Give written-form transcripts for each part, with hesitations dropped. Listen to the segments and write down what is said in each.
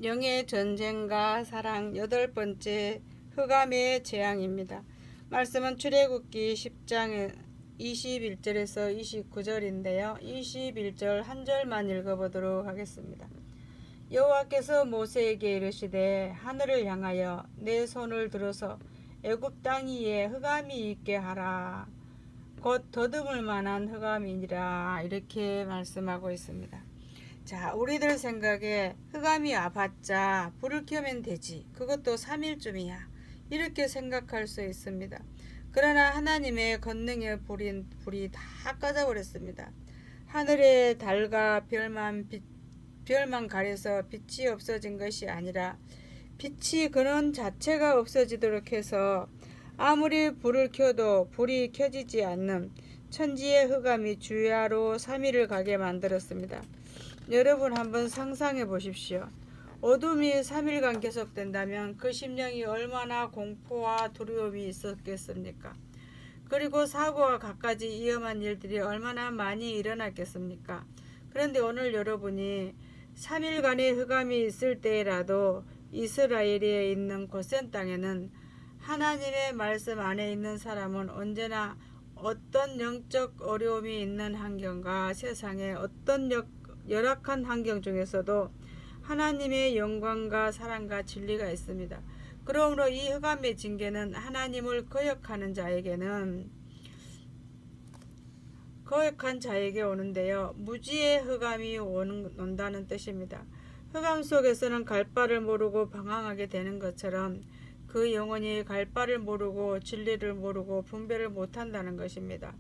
영의 전쟁과 사랑 8번째 흑암의 재앙입니다. 말씀은 출애굽기 10장 21절에서 29절인데요. 21절 한 절만 읽어보도록 하겠습니다. 여호와께서 모세에게 이르시되 하늘을 향하여 내 손을 들어서 애굽 땅 위에 흑암이 있게 하라. 곧 더듬을 만한 흑암이니라. 이렇게 말씀하고 있습니다. 자, 우리들 생각에 흑암이 와봤자 불을 켜면 되지. 그것도 3일쯤이야. 이렇게 생각할 수 있습니다. 그러나 하나님의 권능의 불이 다 꺼져버렸습니다. 하늘의 달과 별만 가려서 빛이 없어진 것이 아니라 빛이 근원 자체가 없어지도록 해서 아무리 불을 켜도 불이 켜지지 않는 천지의 흑암이 주야로 3일을 가게 만들었습니다. 여러분 한번 상상해 보십시오. 어둠이 3일간 계속된다면 그 심령이 얼마나 공포와 두려움이 있었겠습니까? 그리고 사고와 갖가지 위험한 일들이 얼마나 많이 일어났겠습니까? 그런데 오늘 여러분이 3일간의 흑암이 있을 때라도 이스라엘에 있는 고센 땅에는 하나님의 말씀 안에 있는 사람은 언제나 어떤 영적 어려움이 있는 환경과 세상의 어떤 열악한 환경 중에서도 하나님의 영광과 사랑과 진리가 있습니다. 그러므로 이 흑암의 징계는 하나님을 거역한 자에게 오는데요. 무지의 흑암이 온다는 뜻입니다. 흑암 속에서는 갈 바를 모르고 방황하게 되는 것처럼 그 영혼이 갈 바를 모르고 진리를 모르고 분별을 못한다는 것입니다.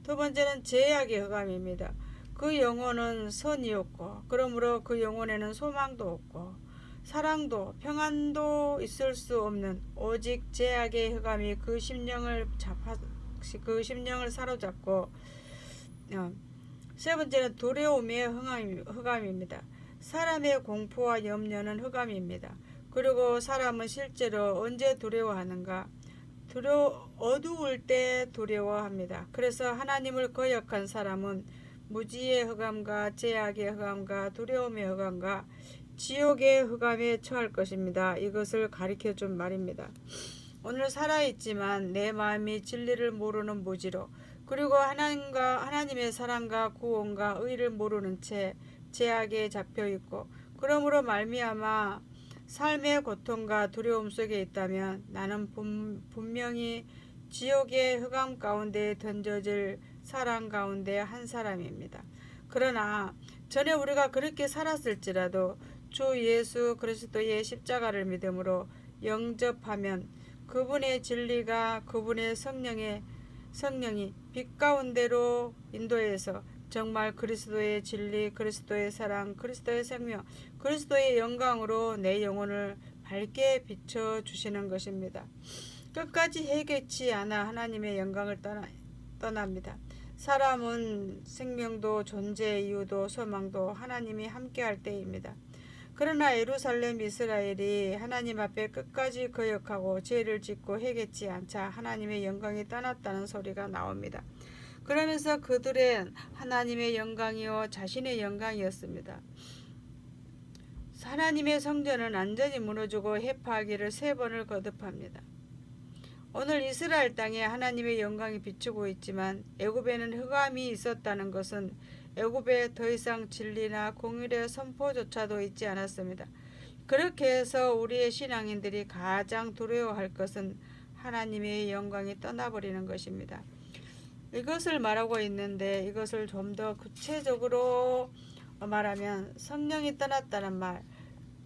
두 번째는 죄악의 흑암입니다. 그 영혼은 선이 없고 그러므로 그 영혼에는 소망도 없고 사랑도 평안도 있을 수 없는 오직 죄악의 흑암이 그 심령을 사로잡고 세 번째는 두려움의 흑암입니다. 사람의 공포와 염려는 흑암입니다. 그리고 사람은 실제로 언제 두려워하는가? 어두울 때 두려워합니다. 그래서 하나님을 거역한 사람은 무지의 흑암과 죄악의 흑암과 두려움의 흑암과 지옥의 흑암에 처할 것입니다. 이것을 가리켜 준 말입니다. 오늘 살아있지만 내 마음이 진리를 모르는 무지로 그리고 하나님의 사랑과 구원과 의를 모르는 채 죄악에 잡혀있고 그러므로 말미암아 삶의 고통과 두려움 속에 있다면 나는 분명히 지옥의 흑암 가운데 던져질 사람 가운데 한 사람입니다. 그러나 전에 우리가 그렇게 살았을지라도 주 예수 그리스도의 십자가를 믿음으로 영접하면 그분의 진리가 그분의 성령이 빛 가운데로 인도해서 정말 그리스도의 진리, 그리스도의 사랑, 그리스도의 생명, 그리스도의 영광으로 내 영혼을 밝게 비춰주시는 것입니다. 끝까지 해결치 않아 하나님의 영광을 떠납니다. 사람은 생명도 존재의 이유도 소망도 하나님이 함께할 때입니다. 그러나 예루살렘 이스라엘이 하나님 앞에 끝까지 거역하고 죄를 짓고 해결치 않자 하나님의 영광이 떠났다는 소리가 나옵니다. 그러면서 그들은 하나님의 영광이요 자신의 영광이었습니다. 하나님의 성전은 완전히 무너지고 해파하기를 3번을 거듭합니다. 오늘 이스라엘 땅에 하나님의 영광이 비추고 있지만 애굽에는 흑암이 있었다는 것은 애굽에 더 이상 진리나 공의의 선포조차도 있지 않았습니다. 그렇게 해서 우리의 신앙인들이 가장 두려워할 것은 하나님의 영광이 떠나버리는 것입니다. 이것을 말하고 있는데 이것을 좀 더 구체적으로 말하면 성령이 떠났다는 말,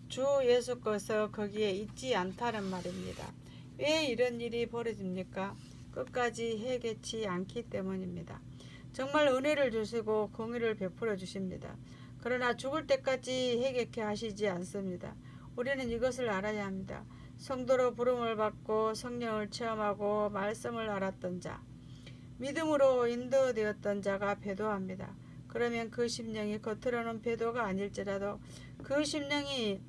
주 예수께서 거기에 있지 않다는 말입니다. 왜 이런 일이 벌어집니까? 끝까지 해결치 않기 때문입니다. 정말 은혜를 주시고 공의를 베풀어 주십니다. 그러나 죽을 때까지 해결케 하시지 않습니다. 우리는 이것을 알아야 합니다. 성도로 부름을 받고 성령을 체험하고 말씀을 알았던 자, 믿음으로 인도되었던 자가 배도합니다. 그러면 그 심령이 겉으로는 배도가 아닐지라도 그 심령이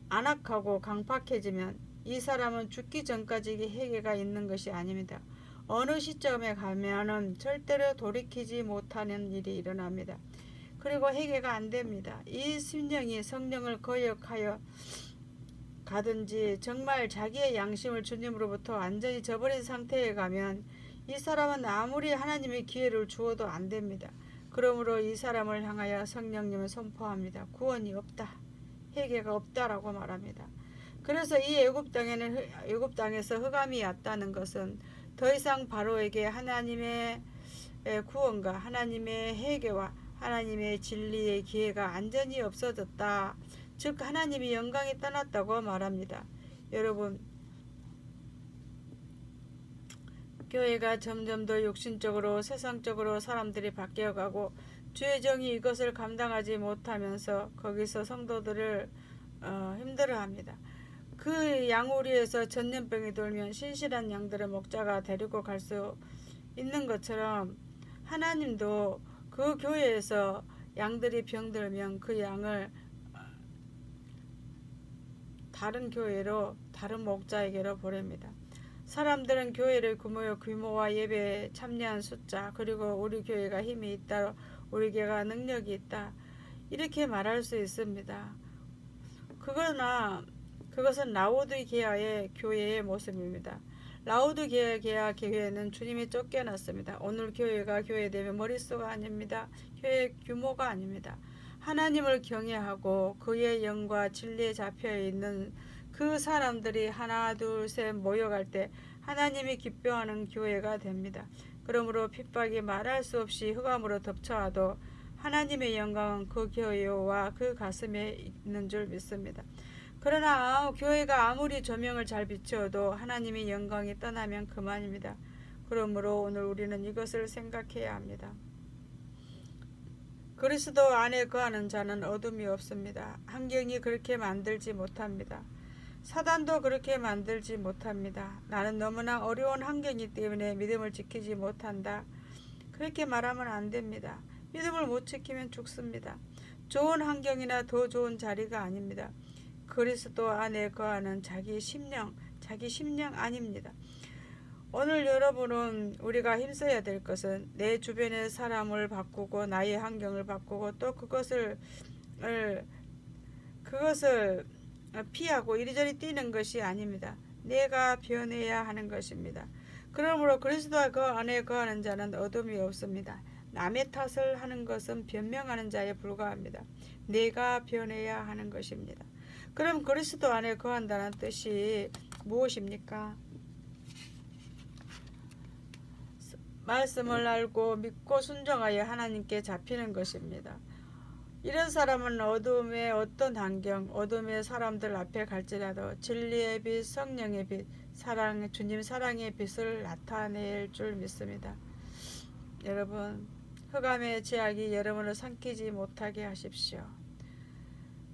안악하고 강팍해지면 이 사람은 죽기 전까지 회개가 있는 것이 아닙니다. 어느 시점에 가면은 절대로 돌이키지 못하는 일이 일어납니다. 그리고 회개가 안 됩니다. 이 심령이 성령을 거역하여 가든지 정말 자기의 양심을 주님으로부터 완전히 저버린 상태에 가면 이 사람은 아무리 하나님의 기회를 주어도 안 됩니다. 그러므로 이 사람을 향하여 성령님을 선포합니다. 구원이 없다. 회개가 없다라고 말합니다. 그래서 이 애굽 땅에서 흑암이 왔다는 것은 더 이상 바로에게 하나님의 구원과 하나님의 회개와 하나님의 진리의 기회가 완전히 없어졌다. 즉 하나님의 영광이 떠났다고 말합니다. 여러분, 교회가 점점 더 육신적으로 세상적으로 사람들이 바뀌어가고 주의 정이 이것을 감당하지 못하면서 거기서 성도들을 힘들어합니다. 그 양우리에서 전염병이 돌면 신실한 양들을 목자가 데리고 갈 수 있는 것처럼 하나님도 그 교회에서 양들이 병들면 그 양을 다른 교회로 다른 목자에게로 보냅니다. 사람들은 교회를 규모와 예배에 참여한 숫자 그리고 우리 교회가 힘이 있다, 우리 교회가 능력이 있다 이렇게 말할 수 있습니다. 그러나 그것은 라오디게아의 교회의 모습입니다. 라오디게아 교회는 주님이 쫓겨났습니다. 오늘 교회가 교회되면 머릿수가 아닙니다. 교회 규모가 아닙니다. 하나님을 경외하고 그의 영과 진리에 잡혀있는 그 사람들이 하나 둘 셋 모여갈 때 하나님이 기뻐하는 교회가 됩니다. 그러므로 핍박이 말할 수 없이 흑암으로 덮쳐와도 하나님의 영광은 그 교회와 그 가슴에 있는 줄 믿습니다. 그러나 교회가 아무리 조명을 잘 비추어도 하나님의 영광이 떠나면 그만입니다. 그러므로 오늘 우리는 이것을 생각해야 합니다. 그리스도 안에 거하는 자는 어둠이 없습니다. 환경이 그렇게 만들지 못합니다. 사단도 그렇게 만들지 못합니다. 나는 너무나 어려운 환경이기 때문에 믿음을 지키지 못한다. 그렇게 말하면 안 됩니다. 믿음을 못 지키면 죽습니다. 좋은 환경이나 더 좋은 자리가 아닙니다. 그리스도 안에 거하는 자기 심령 아닙니다. 오늘 여러분은 우리가 힘써야 될 것은 내 주변의 사람을 바꾸고 나의 환경을 바꾸고 또 그것을 피하고 이리저리 뛰는 것이 아닙니다. 내가 변해야 하는 것입니다. 그러므로 그리스도와 그 안에 거하는 자는 어둠이 없습니다. 남의 탓을 하는 것은 변명하는 자에 불과합니다. 내가 변해야 하는 것입니다. 그럼 그리스도 안에 거한다는 뜻이 무엇입니까? 말씀을 알고 믿고 순종하여 하나님께 잡히는 것입니다. 이런 사람은 어둠의 어떤 환경, 어둠의 사람들 앞에 갈지라도 진리의 빛, 성령의 빛, 주님 사랑의 빛을 나타낼 줄 믿습니다. 여러분, 흑암의 죄악이 여러분을 삼키지 못하게 하십시오.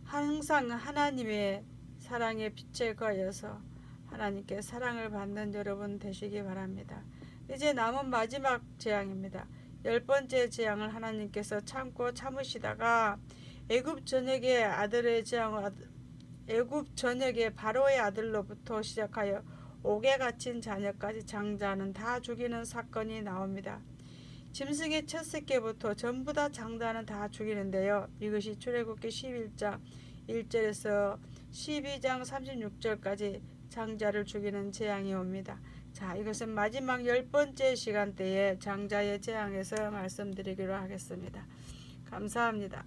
항상 하나님의 사랑의 빛에 거하여서 하나님께 사랑을 받는 여러분 되시기 바랍니다. 이제 남은 마지막 재앙입니다. 10번째 재앙을 하나님께서 참으시다가 애굽 전역의 바로의 아들로부터 시작하여 옥에 갇힌 자녀까지 장자는 다 죽이는 사건이 나옵니다. 짐승의 첫 새끼부터 전부 다 장자는 다 죽이는데요. 이것이 출애굽기 11장 1절에서 12장 36절까지 장자를 죽이는 재앙이 옵니다. 자, 이것은 마지막 10번째 시간대에 장자의 재앙에서 말씀드리기로 하겠습니다. 감사합니다.